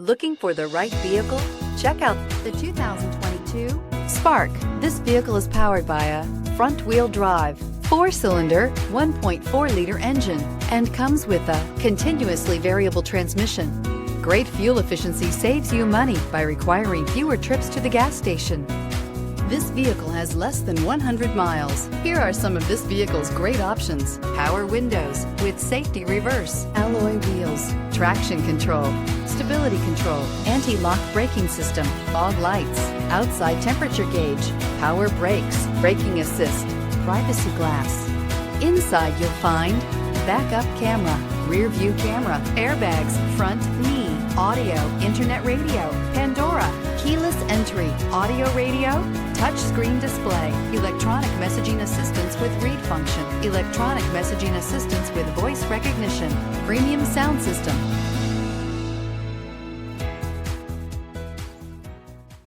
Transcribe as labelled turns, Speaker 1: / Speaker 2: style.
Speaker 1: Looking for the right vehicle? Check out the 2022 Spark. This vehicle is powered by a front-wheel drive, 4-cylinder, 1.4-liter engine, and comes with a continuously variable transmission. Great fuel efficiency saves you money by requiring fewer trips to the gas station. This vehicle has less than 100 miles. Here are some of this vehicle's great options: power windows with safety reverse, alloy wheels, traction control, stability control, anti-lock braking system, fog lights, outside temperature gauge, power brakes, braking assist, privacy glass. Inside you'll find backup camera, rear view camera, airbags, front knee, audio, internet radio, Pandora, keyless entry, audio radio, touchscreen display, electronic messaging assistance with read function, electronic messaging assistance with voice recognition, premium sound system,